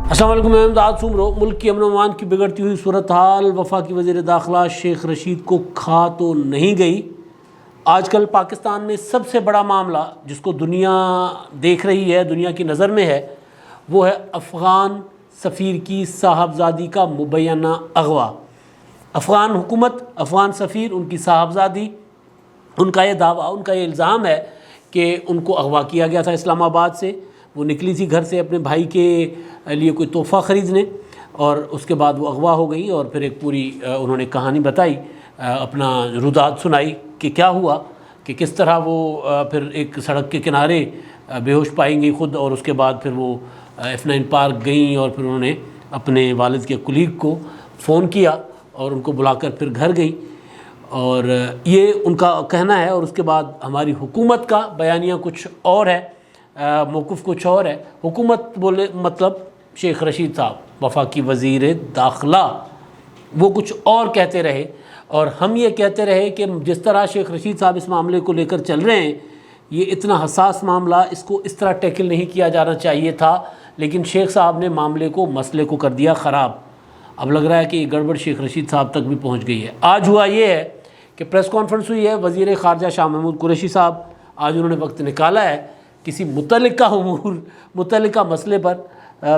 السلام علیکم، میں امداد سومرو۔ ملک کی امن و امان کی بگڑتی ہوئی صورتحال وفاقی وزیر داخلہ شیخ رشید کو کھا تو نہیں گئی۔ آج کل پاکستان میں سب سے بڑا معاملہ جس کو دنیا دیکھ رہی ہے، دنیا کی نظر میں ہے، وہ ہے افغان سفیر کی صاحبزادی کا مبینہ اغوا۔ افغان حکومت، افغان سفیر، ان کی صاحبزادی، ان کا یہ دعویٰ، ان کا یہ الزام ہے کہ ان کو اغوا کیا گیا تھا اسلام آباد سے۔ وہ نکلی تھی گھر سے اپنے بھائی کے لیے کوئی تحفہ خریدنے، اور اس کے بعد وہ اغوا ہو گئی، اور پھر ایک پوری انہوں نے کہانی بتائی، اپنا روداد سنائی کہ کیا ہوا، کہ کس طرح وہ پھر ایک سڑک کے کنارے بے ہوش پائیں گئی خود، اور اس کے بعد پھر وہ F9 پارک گئیں، اور پھر انہوں نے اپنے والد کے کلیگ کو فون کیا اور ان کو بلا کر پھر گھر گئیں، اور یہ ان کا کہنا ہے۔ اور اس کے بعد ہماری حکومت کا بیانیہ کچھ اور ہے، موقف کچھ اور ہے۔ حکومت بولے مطلب شیخ رشید صاحب وفاقی وزیر داخلہ، وہ کچھ اور کہتے رہے، اور ہم یہ کہتے رہے کہ جس طرح شیخ رشید صاحب اس معاملے کو لے کر چل رہے ہیں، یہ اتنا حساس معاملہ، اس کو اس طرح ٹیکل نہیں کیا جانا چاہیے تھا، لیکن شیخ صاحب نے معاملے کو، مسئلے کو کر دیا خراب۔ اب لگ رہا ہے کہ یہ گڑبڑ شیخ رشید صاحب تک بھی پہنچ گئی ہے۔ آج ہوا یہ ہے کہ پریس کانفرنس ہوئی ہے، وزیر خارجہ شاہ محمود قریشی صاحب، آج انہوں نے وقت نکالا ہے کسی متعلقہ مسئلے پر۔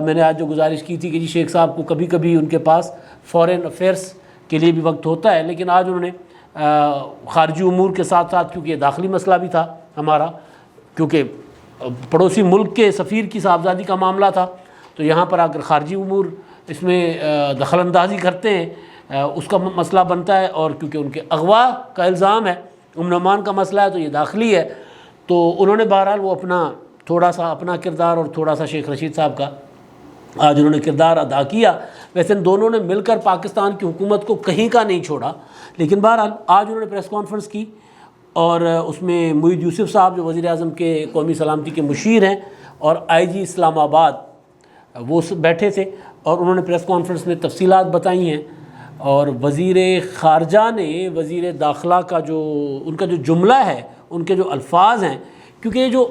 میں نے آج جو گزارش کی تھی کہ جی شیخ صاحب کو کبھی کبھی ان کے پاس فورن افیئرس کے لیے بھی وقت ہوتا ہے، لیکن آج انہوں نے خارجی امور کے ساتھ ساتھ، کیونکہ یہ داخلی مسئلہ بھی تھا ہمارا، کیونکہ پڑوسی ملک کے سفیر کی صاحبزادی کا معاملہ تھا، تو یہاں پر اگر خارجی امور اس میں دخل اندازی کرتے ہیں، اس کا مسئلہ بنتا ہے، اور کیونکہ ان کے اغوا کا الزام ہے، امن و امان کا مسئلہ ہے، تو یہ داخلی ہے۔ تو انہوں نے بہرحال وہ اپنا تھوڑا سا اپنا کردار اور تھوڑا سا شیخ رشید صاحب کا آج انہوں نے کردار ادا کیا۔ ویسے ان دونوں نے مل کر پاکستان کی حکومت کو کہیں کا نہیں چھوڑا، لیکن بہرحال آج انہوں نے پریس کانفرنس کی، اور اس میں معید یوسف صاحب جو وزیر اعظم کے قومی سلامتی کے مشیر ہیں، اور IG اسلام آباد، وہ بیٹھے تھے، اور انہوں نے پریس کانفرنس میں تفصیلات بتائی ہیں۔ اور وزیر خارجہ نے وزیر داخلہ کا جو ان کا جو جملہ ہے، ان کے جو الفاظ ہیں، کیونکہ یہ جو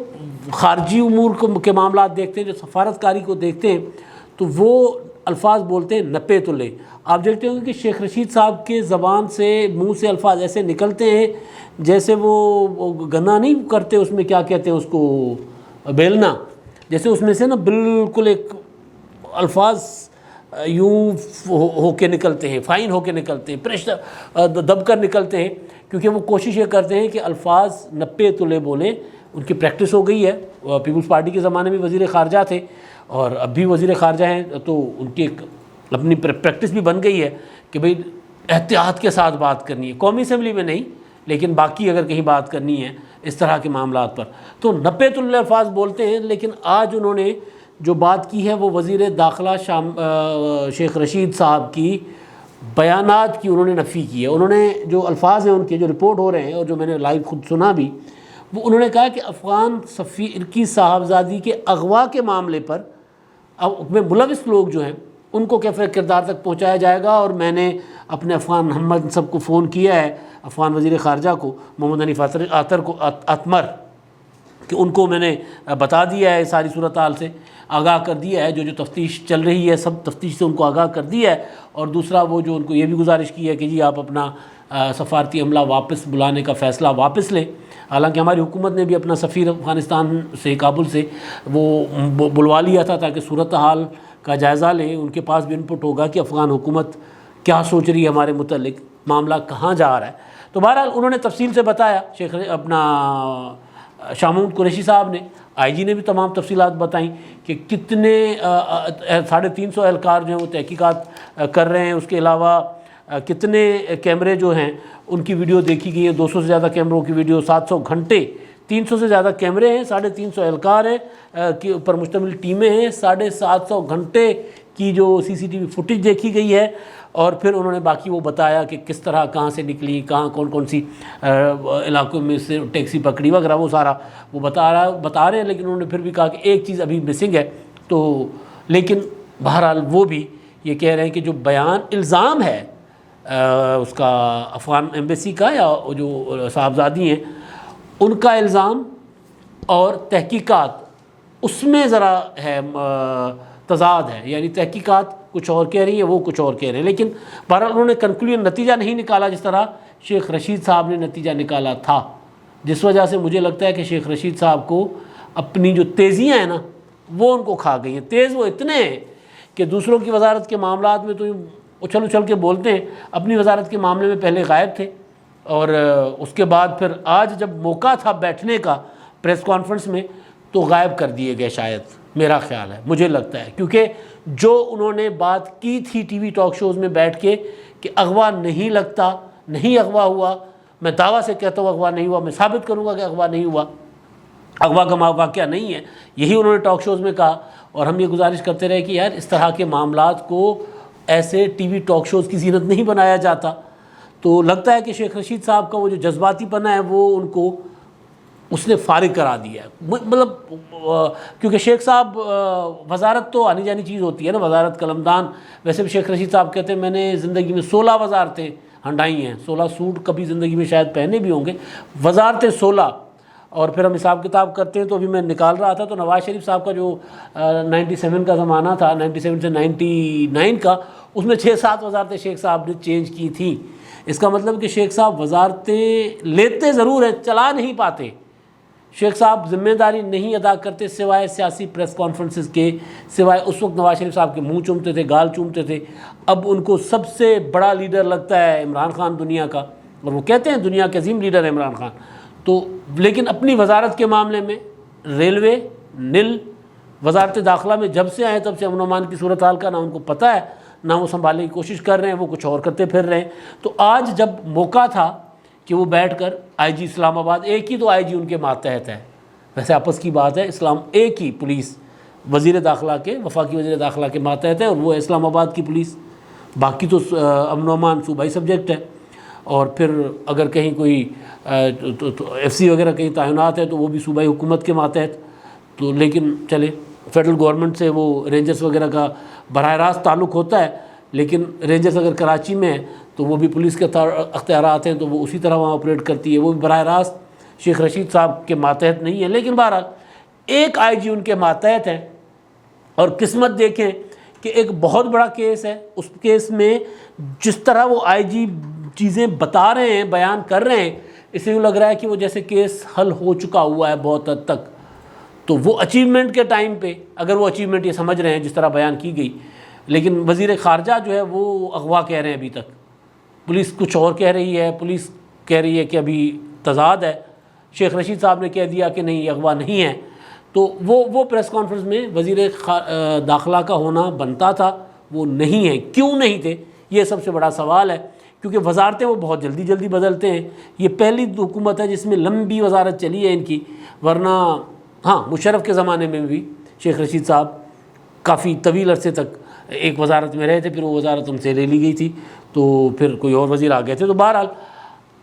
خارجی امور کے معاملات دیکھتے ہیں، جو سفارتکاری کو دیکھتے ہیں، تو وہ الفاظ بولتے ہیں نپے تلے۔ آپ دیکھتے ہوں گے کہ شیخ رشید صاحب کے زبان سے، منہ سے الفاظ ایسے نکلتے ہیں جیسے وہ گنا نہیں کرتے، اس میں کیا کہتے ہیں اس کو، بیلنا، جیسے اس میں سے نا بالکل ایک الفاظ یوں ہو کے نکلتے ہیں، فائن ہو کے نکلتے ہیں، پریشر دب کر نکلتے ہیں، کیونکہ وہ کوشش یہ کرتے ہیں کہ الفاظ نپے تلے بولیں۔ ان کی پریکٹس ہو گئی ہے، پیپلز پارٹی کے زمانے میں وزیر خارجہ تھے، اور اب بھی وزیر خارجہ ہیں، تو ان کی ایک اپنی پریکٹس بھی بن گئی ہے کہ بھئی احتیاط کے ساتھ بات کرنی ہے، قومی اسمبلی میں نہیں، لیکن باقی اگر کہیں بات کرنی ہے اس طرح کے معاملات پر تو نپے تلے الفاظ بولتے ہیں۔ لیکن آج انہوں نے جو بات کی ہے وہ وزیر داخلہ شیخ رشید صاحب کی بیانات کی انہوں نے نفی کی ہے۔ انہوں نے جو الفاظ ہیں ان کے جو رپورٹ ہو رہے ہیں، اور جو میں نے لائیو خود سنا بھی، وہ انہوں نے کہا کہ افغان سفیر کی صاحبزادی کے اغوا کے معاملے پر اب میں ملوث لوگ جو ہیں ان کو کیفیت کردار تک پہنچایا جائے گا، اور میں نے اپنے افغان محمد سب کو فون کیا ہے، افغان وزیر خارجہ کو، محمد حنیف عطمر، کہ ان کو میں نے بتا دیا ہے، ساری صورتحال سے آگاہ کر دیا ہے، جو تفتیش چل رہی ہے سب تفتیش سے ان کو آگاہ کر دیا ہے۔ اور دوسرا وہ جو ان کو یہ بھی گزارش کی ہے کہ جی آپ اپنا سفارتی عملہ واپس بلانے کا فیصلہ واپس لیں۔ حالانکہ ہماری حکومت نے بھی اپنا سفیر افغانستان سے، کابل سے، وہ بلوا لیا تھا تاکہ صورتحال کا جائزہ لیں، ان کے پاس بھی انپٹ ہوگا کہ افغان حکومت کیا سوچ رہی ہے ہمارے متعلق، معاملہ کہاں جا رہا ہے۔ تو بہرحال انہوں نے تفصیل سے بتایا، اپنا شاہ محمود قریشی صاحب نے، IG نے بھی تمام تفصیلات بتائیں کہ کتنے 350 اہلکار جو ہیں وہ تحقیقات کر رہے ہیں، اس کے علاوہ کتنے کیمرے جو ہیں ان کی ویڈیو دیکھی گئی ہے، 200 سے زیادہ کیمروں کی ویڈیو، 700 گھنٹے، 300 سے زیادہ کیمرے ہیں، 350 اہلکار ہیں کے پر مشتمل ٹیمیں ہیں، 750 گھنٹے کی جو CCTV فوٹیج دیکھی گئی ہے۔ اور پھر انہوں نے باقی وہ بتایا کہ کس طرح کہاں سے نکلی، کہاں کون سی علاقوں میں سے ٹیکسی پکڑی وغیرہ، وہ سارا وہ بتا رہے ہیں۔ لیکن انہوں نے پھر بھی کہا کہ ایک چیز ابھی مسنگ ہے، تو لیکن بہرحال وہ بھی یہ کہہ رہے ہیں کہ جو بیان الزام ہے اس کا افغان ایمبیسی کا یا جو صاحبزادی ہیں ان کا الزام اور تحقیقات، اس میں ذرا ہے تضاد ہے، یعنی تحقیقات کچھ اور کہہ رہی ہیں، وہ کچھ اور کہہ رہے ہیں، لیکن بہرحال انہوں نے کنکلوژن نتیجہ نہیں نکالا جس طرح شیخ رشید صاحب نے نتیجہ نکالا تھا، جس وجہ سے مجھے لگتا ہے کہ شیخ رشید صاحب کو اپنی جو تیزیاں ہیں نا وہ ان کو کھا گئی ہیں۔ تیز وہ اتنے ہیں کہ دوسروں کی وزارت کے معاملات میں تو اچھل اچھل کے بولتے ہیں، اپنی وزارت کے معاملے میں پہلے غائب تھے، اور اس کے بعد پھر آج جب موقع تھا بیٹھنے کا پریس کانفرنس میں تو غائب کر دیے گئے، شاید میرا خیال ہے، مجھے لگتا ہے، کیونکہ جو انہوں نے بات کی تھی ٹی وی ٹاک شوز میں بیٹھ کے کہ اغوا نہیں لگتا، نہیں اغوا ہوا، میں دعویٰ سے کہتا ہوں اغوا نہیں ہوا، میں ثابت کروں گا کہ اغوا نہیں ہوا، اغوا کا واقعہ نہیں ہے، یہی انہوں نے ٹاک شوز میں کہا، اور ہم یہ گزارش کرتے رہے کہ یار اس طرح کے معاملات کو ایسے ٹی وی ٹاک شوز کی زینت نہیں بنایا جاتا۔ تو لگتا ہے کہ شیخ رشید صاحب کا وہ جو جذباتی پنا ہے وہ ان کو اس نے فارغ کرا دیا ہے، مطلب کیونکہ شیخ صاحب وزارت تو آنی جانی چیز ہوتی ہے نا، وزارت قلمدان، ویسے بھی شیخ رشید صاحب کہتے ہیں میں نے زندگی میں 16 وزارتیں ہنڈائی ہیں، 16 سوٹ کبھی زندگی میں شاید پہنے بھی ہوں گے، وزارتیں 16، اور پھر ہم حساب کتاب کرتے ہیں تو ابھی میں نکال رہا تھا تو نواز شریف صاحب کا جو 97 کا زمانہ تھا، 97 سے 99 کا، اس میں 6-7 وزارتیں شیخ صاحب نے چینج کی تھیں۔ اس کا مطلب کہ شیخ صاحب وزارتیں لیتے ضرور ہیں، چلا نہیں پاتے۔ شیخ صاحب ذمہ داری نہیں ادا کرتے سوائے سیاسی پریس کانفرنسز کے، سوائے اس وقت نواز شریف صاحب کے منہ چومتے تھے، گال چومتے تھے، اب ان کو سب سے بڑا لیڈر لگتا ہے عمران خان دنیا کا، اور وہ کہتے ہیں دنیا کے عظیم لیڈر ہے عمران خان، تو لیکن اپنی وزارت کے معاملے میں ریلوے نل، وزارت داخلہ میں جب سے آئے تب سے امن و امان کی صورتحال کا نہ ان کو پتہ ہے، نہ وہ سنبھالنے کی کوشش کر رہے ہیں، وہ کچھ اور کرتے پھر رہے ہیں۔ تو آج جب موقع تھا کہ وہ بیٹھ کر آئی جی اسلام آباد، ایک ہی تو آئی جی ان کے ماتحت ہے، ویسے آپس کی بات ہے، اسلام ایک ہی پولیس وزیر داخلہ کے، وفاقی وزیر داخلہ کے ماتحت ہے، اور وہ اسلام آباد کی پولیس، باقی تو امن و امان صوبائی سبجیکٹ ہے، اور پھر اگر کہیں کوئی ایف سی وغیرہ کہیں تعینات ہے تو وہ بھی صوبائی حکومت کے ماتحت، تو لیکن چلے فیڈرل گورنمنٹ سے وہ رینجرز وغیرہ کا براہ راست تعلق ہوتا ہے، لیکن رینجرز اگر کراچی میں ہے تو وہ بھی پولیس کے اختیارات ہیں تو وہ اسی طرح وہاں آپریٹ کرتی ہے، وہ بھی براہ راست شیخ رشید صاحب کے ماتحت نہیں ہے، لیکن بہرحال ایک آئی جی ان کے ماتحت ہے۔ اور قسمت دیکھیں کہ ایک بہت بڑا کیس ہے، اس کیس میں جس طرح وہ آئی جی چیزیں بتا رہے ہیں، بیان کر رہے ہیں، اس سے یوں لگ رہا ہے کہ وہ جیسے کیس حل ہو چکا ہوا ہے بہت حد تک۔ تو وہ اچیومنٹ کے ٹائم پہ اگر وہ اچیومنٹ یہ سمجھ رہے ہیں جس طرح بیان کی گئی، لیکن وزیر خارجہ جو ہے وہ اغوا کہہ رہے ہیں، ابھی تک پولیس کچھ اور کہہ رہی ہے، پولیس کہہ رہی ہے کہ ابھی تضاد ہے، شیخ رشید صاحب نے کہہ دیا کہ نہیں یہ اغوا نہیں ہے، تو وہ پریس کانفرنس میں وزیر داخلہ کا ہونا بنتا تھا، وہ نہیں ہے، کیوں نہیں تھے، یہ سب سے بڑا سوال ہے، کیونکہ وزارتیں وہ بہت جلدی جلدی بدلتے ہیں، یہ پہلی حکومت ہے جس میں لمبی وزارت چلی ہے ان کی، ورنہ ہاں مشرف کے زمانے میں بھی شیخ رشید صاحب کافی طویل عرصے تک ایک وزارت میں رہے تھے، پھر وہ وزارت ان سے لے لی گئی تھی تو پھر کوئی اور وزیر آ گئے تھے، تو بہرحال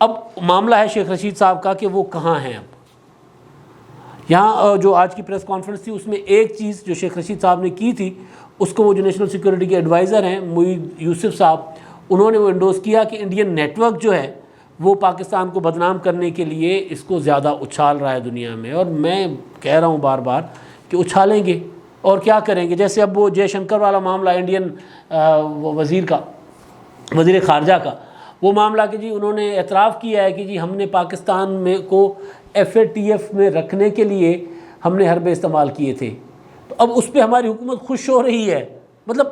اب معاملہ ہے شیخ رشید صاحب کا کہ وہ کہاں ہیں۔ اب یہاں جو آج کی پریس کانفرنس تھی اس میں ایک چیز جو شیخ رشید صاحب نے کی تھی، اس کو وہ جو نیشنل سیکورٹی کے ایڈوائزر ہیں معید یوسف صاحب، انہوں نے وہ انڈوز کیا کہ انڈین نیٹ ورک جو ہے وہ پاکستان کو بدنام کرنے کے لیے اس کو زیادہ اچھال رہا ہے دنیا میں، اور میں کہہ رہا ہوں بار بار کہ اچھالیں گے اور کیا کریں گے، جیسے اب وہ جے شنکر والا معاملہ انڈین وزیر خارجہ کا، وہ معاملہ کہ جی انہوں نے اعتراف کیا ہے کہ جی ہم نے پاکستان میں کو FATF میں رکھنے کے لیے ہم نے حربے استعمال کیے تھے، تو اب اس پہ ہماری حکومت خوش ہو رہی ہے، مطلب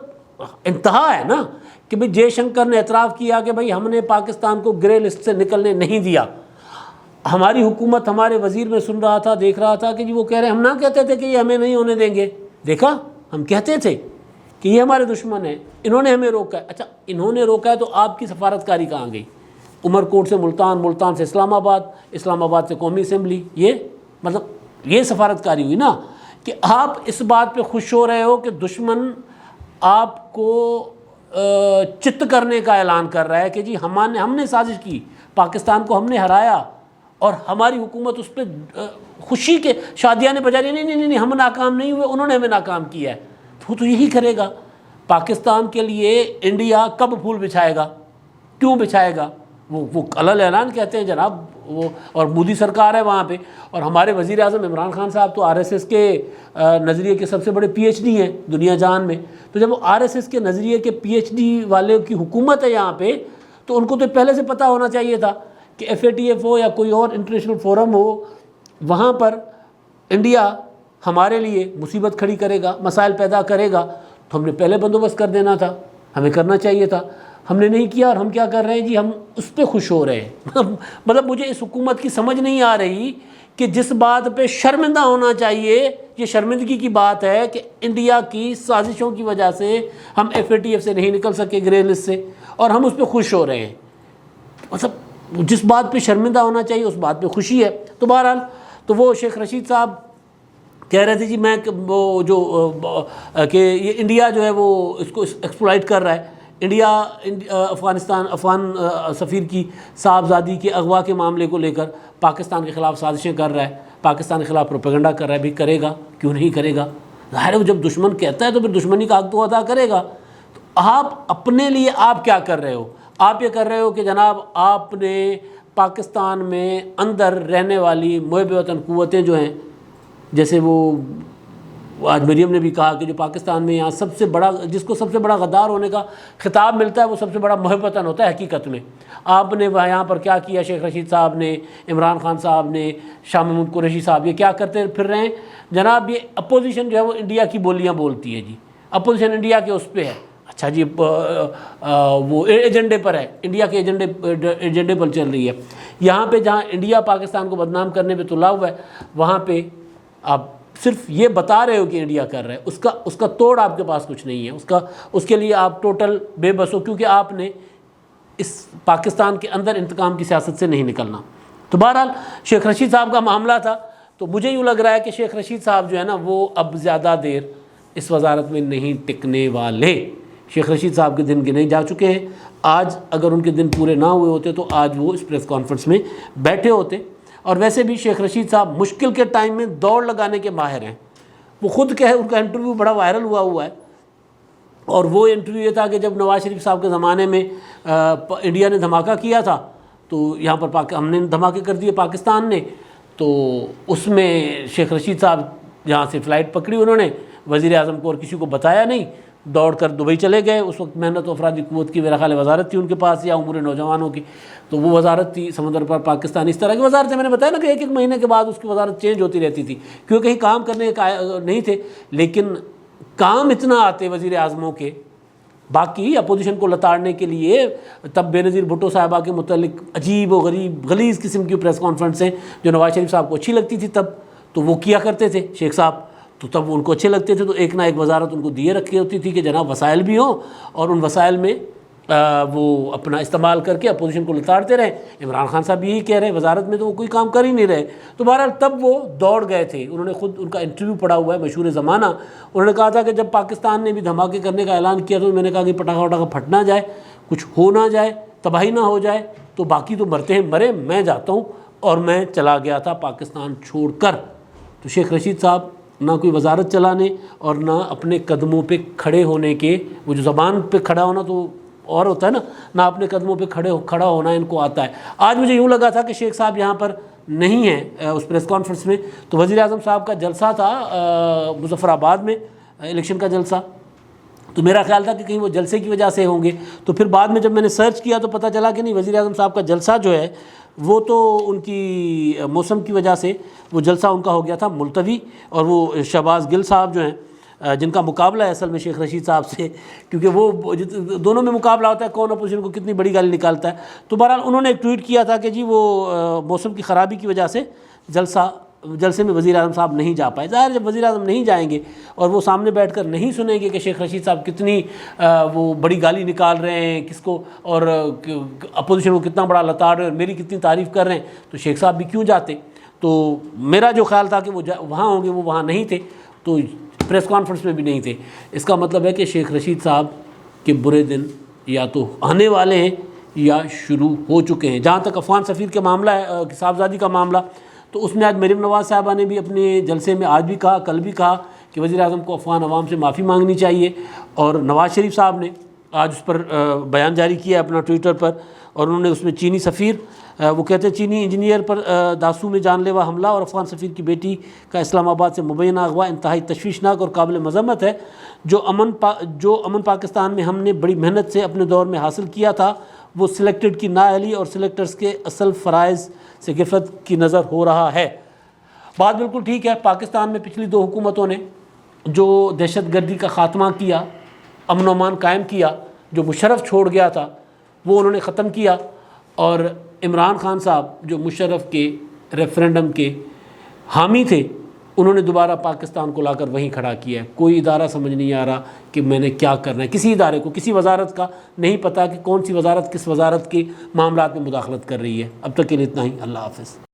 انتہا ہے نا کہ بھئی جے شنکر نے اعتراف کیا کہ بھئی ہم نے پاکستان کو گرے لسٹ سے نکلنے نہیں دیا، ہماری حکومت ہمارے وزیر میں سن رہا تھا، دیکھ رہا تھا کہ جی وہ کہہ رہے ہیں ہم نہ کہتے تھے کہ یہ ہمیں نہیں ہونے دیں گے، دیکھا ہم کہتے تھے کہ یہ ہمارے دشمن ہیں، انہوں نے ہمیں روکا ہے۔ اچھا انہوں نے روکا ہے تو آپ کی سفارتکاری کہاں گئی؟ عمر کوٹ سے ملتان، ملتان سے اسلام آباد، اسلام آباد سے قومی اسمبلی، یہ مطلب یہ سفارتکاری ہوئی نا، کہ آپ اس بات پہ خوش ہو رہے ہو کہ دشمن آپ کو چت کرنے کا اعلان کر رہا ہے کہ جی ہم نے سازش کی، پاکستان کو ہم نے ہرایا، اور ہماری حکومت اس پہ خوشی کے شادیاں نے بجا رہی، نہیں ہم ناکام نہیں ہوئے، انہوں نے ہمیں ناکام کیا ہے، وہ تو یہی کرے گا۔ پاکستان کے لیے انڈیا کب پھول بچھائے گا، کیوں بچھائے گا؟ وہ علل اعلان کہتے ہیں جناب وہ اور مودی سرکار ہے وہاں پہ، اور ہمارے وزیر اعظم عمران خان صاحب تو RSS کے نظریے کے سب سے بڑے PhD ہیں دنیا جان میں. تو جب وہ RSS کے نظریے کے PhD والے کی حکومت ہے یہاں پہ، تو ان کو تو پہلے سے پتہ ہونا چاہیے تھا کہ FATF ہو یا کوئی اور انٹرنیشنل فورم ہو، وہاں پر انڈیا ہمارے لیے مصیبت کھڑی کرے گا، مسائل پیدا کرے گا، تو ہم نے پہلے بندوبست کر دینا تھا، ہمیں کرنا چاہیے تھا. ہم نے نہیں کیا، اور ہم کیا کر رہے ہیں جی، ہم اس پہ خوش ہو رہے ہیں. مطلب مجھے اس حکومت کی سمجھ نہیں آ رہی کہ جس بات پہ شرمندہ ہونا چاہیے، یہ شرمندگی کی بات ہے کہ انڈیا کی سازشوں کی وجہ سے ہم FATF سے نہیں نکل سکے، گرے لسٹ سے، اور ہم اس پہ خوش ہو رہے ہیں. مطلب جس بات پہ شرمندہ ہونا چاہیے اس بات پہ خوشی ہے. تو بہرحال تو وہ شیخ رشید صاحب کہہ رہے تھے جی میں وہ جو کہ یہ انڈیا جو ہے وہ اس کو ایکسپلائٹ کر رہا ہے، انڈیا افغان سفیر کی صاحبزادی کے اغوا کے معاملے کو لے کر پاکستان کے خلاف سازشیں کر رہا ہے، پاکستان کے خلاف پروپیگنڈا کر رہا ہے. بھی کرے گا، کیوں نہیں کرے گا؟ ظاہر ہے وہ جب دشمن کہتا ہے تو پھر دشمنی کا حق تو ادا کرے گا. تو آپ اپنے لیے آپ کیا کر رہے ہو؟ آپ یہ کر رہے ہو کہ جناب آپ نے پاکستان میں اندر رہنے والی محب وطن قوتیں جو ہیں، جیسے وہ آج مریم نے بھی کہا کہ جو پاکستان میں یہاں سب سے بڑا، جس کو سب سے بڑا غدار ہونے کا خطاب ملتا ہے، وہ سب سے بڑا محب وطن ہوتا ہے حقیقت میں. آپ نے یہاں پر کیا کیا؟ شیخ رشید صاحب نے، عمران خان صاحب نے، شاہ محمود قریشی صاحب، یہ کیا کرتے پھر رہے ہیں جناب؟ یہ اپوزیشن جو ہے وہ انڈیا کی بولیاں بولتی ہے جی، اپوزیشن انڈیا کے اس پہ ہے. اچھا جی وہ ایجنڈے پر ہے، انڈیا کے ایجنڈے پر چل رہی ہے. یہاں پہ جہاں انڈیا پاکستان کو بدنام کرنے پہ تلا ہوا ہے، وہاں پہ آپ صرف یہ بتا رہے ہو کہ انڈیا کر رہا ہے، اس کا توڑ آپ کے پاس کچھ نہیں ہے، اس کے لیے آپ ٹوٹل بے بس ہو، کیونکہ آپ نے اس پاکستان کے اندر انتقام کی سیاست سے نہیں نکلنا. تو بہرحال شیخ رشید صاحب کا معاملہ تھا. تو مجھے یوں لگ رہا ہے کہ شیخ رشید صاحب جو ہے نا وہ اب زیادہ دیر اس وزارت میں نہیں ٹکنے والے. شیخ رشید صاحب کے دن گنے جا چکے ہیں. آج اگر ان کے دن پورے نہ ہوئے ہوتے تو آج وہ اس پریس کانفرنس میں بیٹھے ہوتے. اور ویسے بھی شیخ رشید صاحب مشکل کے ٹائم میں دوڑ لگانے کے ماہر ہیں. وہ خود کہے، ان کا انٹرویو بڑا وائرل ہوا ہے، اور وہ انٹرویو یہ تھا کہ جب نواز شریف صاحب کے زمانے میں انڈیا نے دھماکہ کیا تھا، تو یہاں پر ہم نے دھماکے کر دیے پاکستان نے، تو اس میں شیخ رشید صاحب جہاں سے فلائٹ پکڑی انہوں نے، وزیر اعظم کو اور کسی کو بتایا نہیں، دوڑ کر دبئی چلے گئے. اس وقت محنت و افرادی قوت کی میرا خیال وزارت تھی ان کے پاس، یا امور نوجوانوں کی، تو وہ وزارت تھی سمندر پر پاکستان. اس طرح کی وزارتیں میں نے بتایا نا کہ ایک مہینے کے بعد اس کی وزارت چینج ہوتی رہتی تھی، کیونکہ کہیں کام کرنے نہیں تھے. لیکن کام اتنا آتے وزیر اعظموں کے باقی اپوزیشن کو لتاڑنے کے لیے. تب بے نظیر بھٹو صاحبہ کے متعلق عجیب و غریب غلیظ قسم کی پریس کانفرنسیں جو نواز شریف صاحب کو اچھی لگتی تھی تب، تو وہ کیا کرتے تھے شیخ صاحب، تو تب ان کو اچھے لگتے تھے، تو ایک نہ ایک وزارت ان کو دیے رکھی ہوتی تھی کہ جناب وسائل بھی ہوں، اور ان وسائل میں وہ اپنا استعمال کر کے اپوزیشن کو لتاڑتے رہے. عمران خان صاحب یہی کہہ رہے، وزارت میں تو وہ کوئی کام کر ہی نہیں رہے. تو بہرحال تب وہ دوڑ گئے تھے. انہوں نے خود ان کا انٹرویو پڑھا ہوا ہے، مشہور زمانہ. انہوں نے کہا تھا کہ جب پاکستان نے بھی دھماکے کرنے کا اعلان کیا تو میں نے کہا کہ پٹاخہ وٹاخہ پھٹ نہ جائے، کچھ ہو نہ جائے، تباہی نہ ہو جائے، تو باقی تو مرتے ہیں مرے، میں جاتا ہوں. اور میں چلا گیا تھا پاکستان چھوڑ کر. تو شیخ رشید صاحب نہ کوئی وزارت چلانے اور نہ اپنے قدموں پہ کھڑے ہونے کے، وہ جو زبان پہ کھڑا ہونا تو اور ہوتا ہے نا، نہ اپنے قدموں پہ کھڑا ہونا ان کو آتا ہے. آج مجھے یوں لگا تھا کہ شیخ صاحب یہاں پر نہیں ہیں اس پریس کانفرنس میں. تو وزیر اعظم صاحب کا جلسہ تھا مظفر آباد میں، الیکشن کا جلسہ. تو میرا خیال تھا کہ کہیں وہ جلسے کی وجہ سے ہوں گے. تو پھر بعد میں جب میں نے سرچ کیا تو پتہ چلا کہ نہیں، وزیر اعظم صاحب کا جلسہ جو ہے وہ تو ان کی موسم کی وجہ سے وہ جلسہ ان کا ہو گیا تھا ملتوی. اور وہ شہباز گل صاحب جو ہیں جن کا مقابلہ ہے اصل میں شیخ رشید صاحب سے، کیونکہ وہ دونوں میں مقابلہ ہوتا ہے کون اپوزیشن کو کتنی بڑی گالی نکالتا ہے. تو بہرحال انہوں نے ایک ٹویٹ کیا تھا کہ جی وہ موسم کی خرابی کی وجہ سے جلسے میں وزیر اعظم صاحب نہیں جا پائے. ظاہر جب وزیر اعظم نہیں جائیں گے اور وہ سامنے بیٹھ کر نہیں سنیں گے کہ شیخ رشید صاحب کتنی وہ بڑی گالی نکال رہے ہیں کس کو، اور اپوزیشن کو کتنا بڑا لتاڑ رہے ہیں اور میری کتنی تعریف کر رہے ہیں، تو شیخ صاحب بھی کیوں جاتے. تو میرا جو خیال تھا کہ وہ وہاں ہوں گے، وہ وہاں نہیں تھے، تو پریس کانفرنس میں بھی نہیں تھے. اس کا مطلب ہے کہ شیخ رشید صاحب کے برے دن یا تو آنے والے ہیں یا شروع ہو چکے ہیں. جہاں تک افغان سفیر کے معاملہ ہے، صاحبزادی کا معاملہ، تو اس میں آج مریم نواز صاحبہ نے بھی اپنے جلسے میں آج بھی کہا، کل بھی کہا کہ وزیر اعظم کو افغان عوام سے معافی مانگنی چاہیے. اور نواز شریف صاحب نے آج اس پر بیان جاری کیا اپنا ٹویٹر پر، اور انہوں نے اس میں چینی سفیر وہ کہتے ہیں چینی انجینئر پر داسو میں جان لیوا حملہ اور افغان سفیر کی بیٹی کا اسلام آباد سے مبینہ اغوا انتہائی تشویشناک اور قابل مذمت ہے۔ جو امن پاکستان میں ہم نے بڑی محنت سے اپنے دور میں حاصل کیا تھا وہ سلیکٹڈ کی نااہلی اور سلیکٹرز کے اصل فرائض سے غفلت کی نظر ہو رہا ہے۔ بات بالکل ٹھیک ہے، پاکستان میں پچھلی 2 حکومتوں نے جو دہشت گردی کا خاتمہ کیا، امن و امان قائم کیا، جو مشرف چھوڑ گیا تھا وہ انہوں نے ختم کیا، اور عمران خان صاحب جو مشرف کے ریفرنڈم کے حامی تھے انہوں نے دوبارہ پاکستان کو لا کر وہیں کھڑا کیا ہے۔ کوئی ادارہ سمجھ نہیں آ رہا کہ میں نے کیا کرنا ہے، کسی ادارے کو، کسی وزارت کا نہیں پتہ کہ کون سی وزارت کس وزارت کے معاملات میں مداخلت کر رہی ہے۔ اب تک کے لیے اتنا ہی، اللہ حافظ۔